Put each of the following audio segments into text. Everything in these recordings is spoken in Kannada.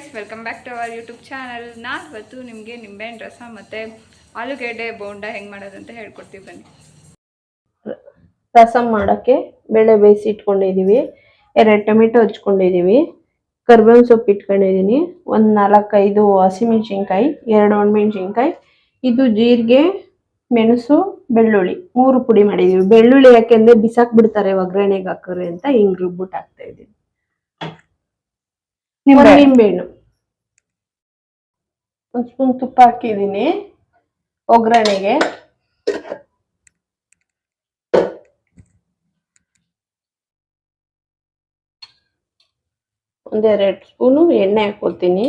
Guys, welcome back to our YouTube channel. ನಾನು ಇವತ್ತು ನಿಮಗೆ ನಿಂಬೆಹಣ್ಣು ರಸ ಮತ್ತು ಆಲೂಗೆಡ್ಡೆ ಬೋಂಡ ಹೆಂಗೆ ಮಾಡೋದು ಅಂತ ಹೇಳ್ಕೊಡ್ತೀವಿ, ಬನ್ನಿ. ರಸಂ ಮಾಡೋಕ್ಕೆ ಬೇಳೆ ಬೇಯಿಸಿ ಇಟ್ಕೊಂಡಿದ್ದೀವಿ, 2 ಟೊಮೆಟೊ ಹಚ್ಕೊಂಡಿದ್ದೀವಿ, ಕರಿಬೇವಿನ ಸೊಪ್ಪು ಇಟ್ಕೊಂಡಿದ್ದೀನಿ, ಒಂದು 4-5 ಹಸಿಮೆಣಸಿನ್ಕಾಯಿ, 2 ಒಣಮೆಣಸಿನ್ಕಾಯಿ, ಇದು ಜೀರಿಗೆ, ಮೆಣಸು, ಬೆಳ್ಳುಳ್ಳಿ 3 ಪುಡಿ ಮಾಡಿದ್ದೀವಿ. ಬೆಳ್ಳುಳ್ಳಿ ಯಾಕೆಂದರೆ ಬಿಸಾಕ್ ಬಿಡ್ತಾರೆ ಒಗ್ಗರಣೆಗೆ ಹಾಕೋರೆ ಅಂತ ಹಿಂಗೆ ರುಬ್ಬಿಟ್ಟು ಹಾಕ್ತಾ ಇದ್ದೀವಿ. ನಿಂಬೆಹಣ್ಣು, 1 ಸ್ಪೂನ್ ತುಪ್ಪ ಹಾಕಿದ್ದೀನಿ ಒಗ್ಗರಣೆಗೆ. ಒಂದು 2 ಸ್ಪೂನು ಎಣ್ಣೆ ಹಾಕೋತೀನಿ.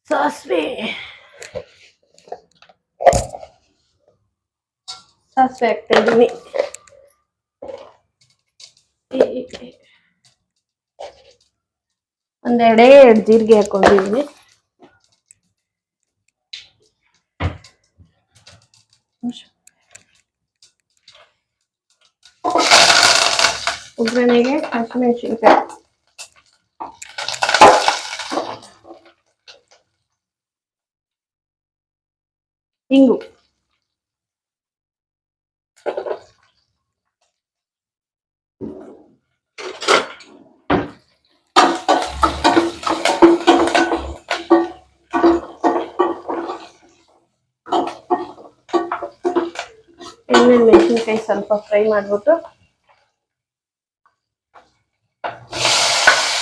ಸಾಸಿವೆ ಹಾಕ್ತಾ ಇದ್ದೀನಿ. ಒಂದೆರಡು ಜೀರಿಗೆ ಹಾಕೊಂಡಿದ್ದೀನಿ. ಒಗ್ಗರಣೆಗೆ ಹಸಿಮೆಣಸಿನ್ಕಾಯಿ, ಇಂಗು, ಎಣ್ಣೆ ಮೆಣಸಿನ್ಕಾಯಿ ಸ್ವಲ್ಪ ಫ್ರೈ ಮಾಡಿಬಿಟ್ಟು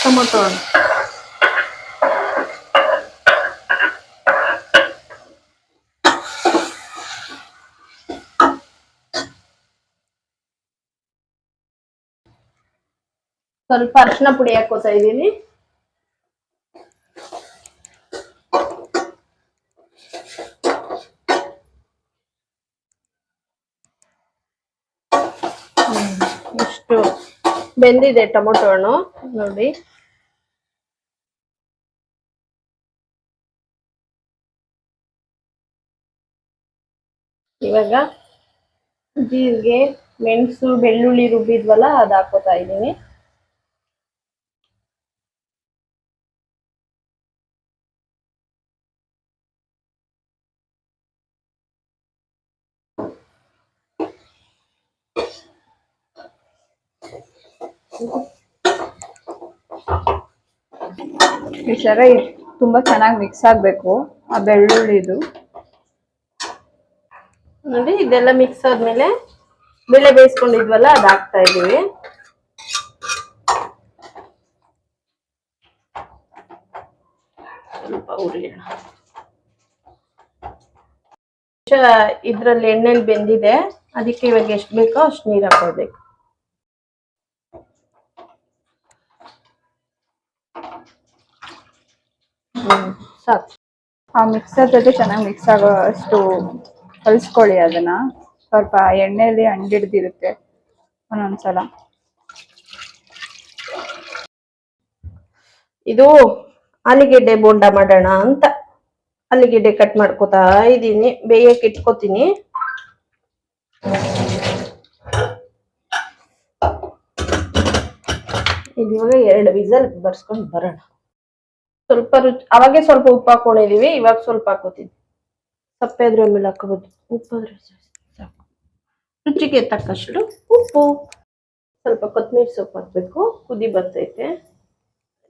ಟೊಮೊಟೊ ಸ್ವಲ್ಪ ಅರಿಶಿನ ಪುಡಿ ಹಾಕೋತಾ ಇದ್ದೀನಿ. ಇಷ್ಟು ಬೆಂದಿದೆ ಟೊಮೊಟೊ ಹಣ್ಣು ನೋಡಿ. ಇವಾಗ ಜೀರಿಗೆ, ಮೆಣಸು, ಬೆಳ್ಳುಳ್ಳಿ ರುಬ್ಬಿದ್ವಲ್ಲ ಅದು ಹಾಕೋತಾ ಇದ್ದೀನಿ. ಈ ಸರ ತುಂಬ ಚೆನ್ನಾಗಿ ಮಿಕ್ಸ್ ಆಗಬೇಕು ಆ ಬೆಳ್ಳುಳ್ಳಿದು ನೋಡಿ. ಇದೆಲ್ಲ ಮಿಕ್ಸ್ ಆದ್ಮೇಲೆ ಬೇಳೆ ಬೇಯಿಸ್ಕೊಂಡಿದ್ವಲ್ಲ ಅದು ಹಾಕ್ತಾ ಇದೀವಿ. ಸ್ವಲ್ಪ ಹುರಿಯೋಣ. ಇದ್ರಲ್ಲಿ ಎಣ್ಣೆಲಿ ಬೆಂದಿದೆ, ಅದಕ್ಕೆ ಇವಾಗ ಎಷ್ಟು ಬೇಕೋ ಅಷ್ಟು ನೀರು ಹಾಕೊಳ್ಬೇಕು. ಸಾಕು. ಆ ಮಿಕ್ಸರ್ ಜೊತೆ ಚೆನ್ನಾಗಿ ಮಿಕ್ಸ್ ಆಗೋ ಅಷ್ಟು ಕಲಿಸ್ಕೊಳ್ಳಿ. ಅದನ್ನ ಸ್ವಲ್ಪ ಎಣ್ಣೆಯಲ್ಲಿ ಅಂಡಿಡ್ದಿರುತ್ತೆ ಒಂದೊಂದ್ಸಲ. ಇದು ಆಲೂಗೆಡ್ಡೆ ಬೋಂಡ ಮಾಡೋಣ ಅಂತ ಆಲೂಗೆಡ್ಡೆ ಕಟ್ ಮಾಡ್ಕೋತಾ ಇದ್ದೀನಿ, ಬೇಯಕ್ಕೆ ಇಟ್ಕೋತೀನಿ. ಇವಾಗ 2 ವಿಸಲ್ ಬರ್ಸ್ಕೊಂಡು ಬರೋಣ. ಸ್ವಲ್ಪ ಅವಾಗೆ ಸ್ವಲ್ಪ ಉಪ್ಪು ಹಾಕೊಂಡಿದೀವಿ, ಇವಾಗ ಸ್ವಲ್ಪ ಹಾಕೋತೀನಿ. ಸಪ್ಪೆ ಆದ್ರೆ ಆಮೇಲೆ ಹಾಕೋಬಹುದು, ಉಪ್ಪಾದ್ರೆ ಸಾಕು. ರುಚಿಗೆ ತಕ್ಕಷ್ಟು ಉಪ್ಪು, ಸ್ವಲ್ಪ ಕೊತ್ತಂಬರಿ ಸೊಪ್ಪು ಹಾಕ್ಬೇಕು. ಕುದಿ ಬರ್ತೈತೆ.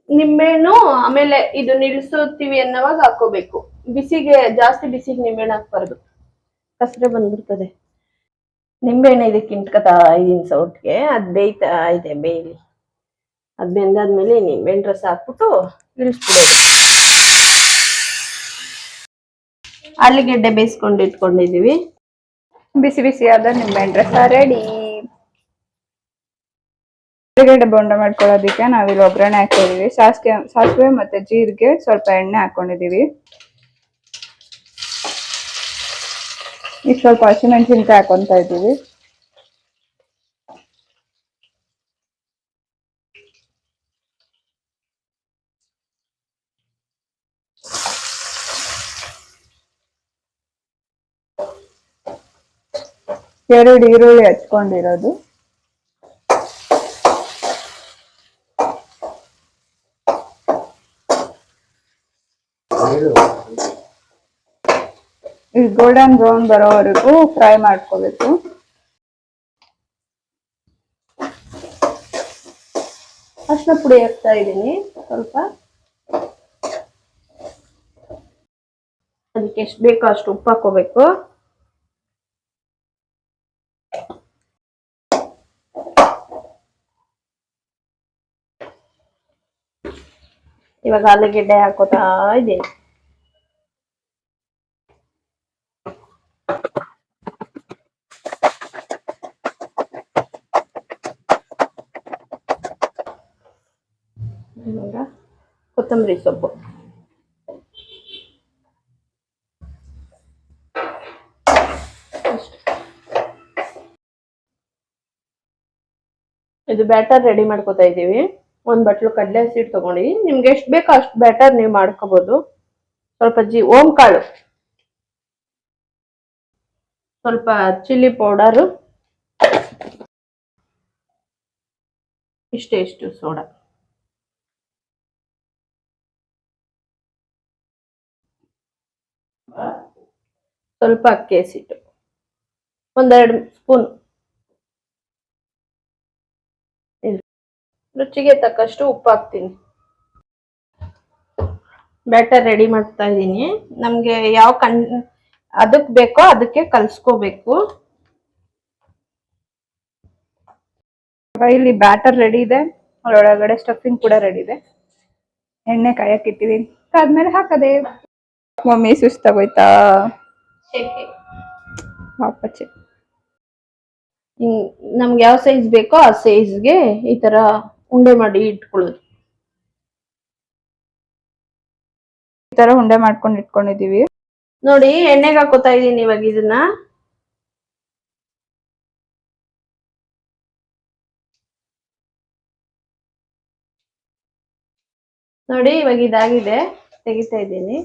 ನಿಂಬೆಹಣ್ಣು ಆಮೇಲೆ ಇದು ನಿಲ್ಸುತ್ತೀವಿ ಅನ್ನೋವಾಗ ಹಾಕೋಬೇಕು. ಬಿಸಿಗೆ ಜಾಸ್ತಿ ಬಿಸಿಗೆ ನಿಂಬೆಹಣ್ಣು ಹಾಕ್ಬಾರ್ದು, ಕಸರೆ ಬಂದ್ಬಿಡ್ತದೆ. ನಿಂಬೆಹಣ್ಣು ಇದಕ್ಕೆ ಇಂಟ್ಕೊತಾ ಇದೀನಿ ಸೌಟ್ಗೆ, ಅದು ಬೇಯ್ತಾ ಇದೆ. ಬೇಯಲಿ. ಅದು ಬೆಂದಾದ್ಮೇಲೆ ನಿಂಬೆಹಣ್ಣು ರಸ ಹಾಕ್ಬಿಟ್ಟು ಇಳಿಸ್ಬಿಡೋದು. ಆಲೂಗೆಡ್ಡೆ ಬೇಯಿಸ್ಕೊಂಡು ಇಟ್ಕೊಂಡಿದೀವಿ. ಬಿಸಿ ಬಿಸಿಯಾದ ನಿಂಬೆಹಣ್ಣು ರಸ ರೆಡಿ. ಆಲೂಗೆಡ್ಡೆ ಬೋಂಡ ಮಾಡ್ಕೊಳ್ಳೋದಕ್ಕೆ ನಾವಿಲ್ಲಿ ಒಗ್ಗರಣೆ ಹಾಕೊಂಡಿದೀವಿ. ಸಾಸಿವೆ ಮತ್ತೆ ಜೀರಿಗೆ, ಸ್ವಲ್ಪ ಎಣ್ಣೆ ಹಾಕೊಂಡಿದೀವಿ. ಈಗ ಸ್ವಲ್ಪ ಹಸಿಮೆಣಸಿನ್ಕಾಯಿ ಹಾಕೊಂತ ಇದ್ದೀವಿ. ಎರಡು ಈರುಳ್ಳಿ ಹಚ್ಕೊಂಡಿರೋದು, ಈ ಗೋಲ್ಡನ್ ಬ್ರೌನ್ ಬರೋವರೆಗೂ ಫ್ರೈ ಮಾಡ್ಕೋಬೇಕು. ಅರಿಶಿನ ಪುಡಿ ಹಾಕ್ತಾ ಇದ್ದೀನಿ ಸ್ವಲ್ಪ. ಅದಕ್ಕೆ ಎಷ್ಟು ಬೇಕೋ ಅಷ್ಟು ಉಪ್ಪು ಹಾಕೋಬೇಕು. ಇವಾಗ ಆಲೂಗೆಡ್ಡೆ ಹಾಕೋತಾ ಇದ್ದೀನಿ. ಇವಾಗ ಕೊತ್ತಂಬರಿ ಸೊಪ್ಪು. ಇದು ಬ್ಯಾಟರ್ ರೆಡಿ ಮಾಡ್ಕೊತಾ ಇದ್ದೀವಿ. ಒಂದ್ ಬಟ್ಲು ಕಡಲೆ ಹಸಿಟ್ಟು ತಗೊಂಡಿವಿ. ನಿಮ್ಗೆ ಎಷ್ಟು ಬೇಕೋ ಅಷ್ಟು ಬ್ಯಾಟರ್ ನೀವು ಮಾಡ್ಕೋಬಹುದು. ಸ್ವಲ್ಪ ಓಂ ಕಾಳು, ಸ್ವಲ್ಪ ಚಿಲ್ಲಿ ಪೌಡರು, ಇಷ್ಟು ಸೋಡಾ, ಸ್ವಲ್ಪ ಅಕ್ಕಿ ಹಸಿಟ್ಟು, 1-2 ಸ್ಪೂನ್, ರುಚಿಗೆ ತಕ್ಕಷ್ಟು ಉಪ್ಪು ಹಾಕ್ತೀನಿ. ಬ್ಯಾಟರ್ ರೆಡಿ ಮಾಡ್ತಾ ಇದ್ದೀನಿ. ನಮ್ಗೆ ಯಾವ ಅದಕ್ಕೆ ಬೇಕೋ ಅದಕ್ಕೆ ಕಲ್ಸ್ಕೋಬೇಕು. ಇಲ್ಲಿ ಬ್ಯಾಟರ್ ರೆಡಿ ಇದೆ, ಒಳಗಡೆ ಸ್ಟಫಿಂಗ್ ಕೂಡ ರೆಡಿ ಇದೆ. ಎಣ್ಣೆ ಕಾಯಕ್ಕೆ ಇಟ್ಟಿದ್ದೀನಿ. ಆದ್ಮೇಲೆ ಹಾಕದೆ. ಮಮ್ಮಿ ಸುಸ್ತಾಗೋಯ್ತಾ? ವಾಪಚ್ಚೆ. ನಮ್ಗೆ ಯಾವ ಸೈಜ್ ಬೇಕೋ ಆ ಸೈಜ್ಗೆ ಈ ತರ ಉಂಡೆ ಮಾಡಿ ಇಟ್ಕೊಳ್ಳೋದು. ಈ ತರ ಉಂಡೆ ಮಾಡ್ಕೊಂಡು ಇಟ್ಕೊಂಡಿದೀವಿ. ನೋಡಿ, ಎಣ್ಣೆಗೆ ಹಾಕೋತಾ ಇದೀನಿ ಇವಾಗ ಇದನ್ನ. ನೋಡಿ, ಇವಾಗ ಇದಾಗಿದೆ, ತೆಗಿತಾ ಇದ್ದೀನಿ.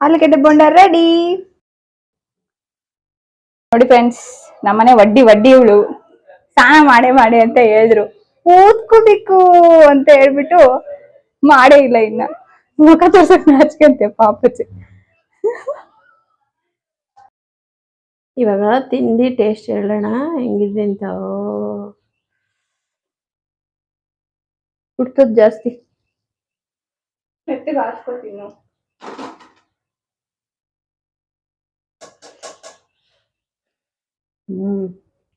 ಆಲೂಗಡ್ಡೆ ಬೋಂಡ ರೆಡಿ. ನೋಡಿ ಫ್ರೆಂಡ್ಸ್, ನಮ್ಮನೆ ವಡ್ಡಿ ಇವಳು ಸ್ನಾನ ಮಾಡಿ ಅಂತ ಹೇಳಿದ್ರು. ಕೂತ್ಕೋಬೇಕು ಅಂತ ಹೇಳ್ಬಿಟ್ಟು ಮಾಡೇ ಇಲ್ಲ. ಇನ್ನ ಮುಖ ತೋರ್ಸಕ್ ನಾಚ್ಕಂತೆ ಪಾಪಚ್ಚೆ. ಇವಾಗ ತಿಂಡಿ ಟೇಸ್ಟ್ ಹೇಳೋಣ ಹೆಂಗಿದೆ ಅಂತ. ಹುಡ್ತದ್ ಜಾಸ್ತಿ. ಮೆತ್ತಗೆ ಹಾಸ್ಕೊತೀನಿ.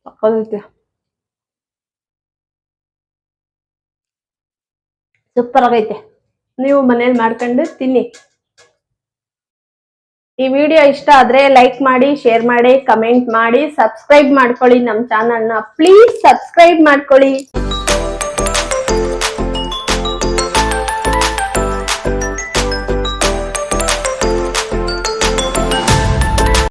ಸಾಕಾಗೈತೆ. ಸೂಪರ್ ಆಗೈತೆ. ನೀವು ಮನೇಲಿ ಮಾಡ್ಕೊಂಡು ತಿನ್ನಿ. ಈ ವಿಡಿಯೋ ಇಷ್ಟ ಆದ್ರೆ ಲೈಕ್ ಮಾಡಿ, ಶೇರ್ ಮಾಡಿ, ಕಮೆಂಟ್ ಮಾಡಿ, ಸಬ್ಸ್ಕ್ರೈಬ್ ಮಾಡ್ಕೊಳ್ಳಿ. ನಮ್ಮ ಚಾನಲ್ನ ಪ್ಲೀಸ್ ಸಬ್ಸ್ಕ್ರೈಬ್ ಮಾಡ್ಕೊಳ್ಳಿ.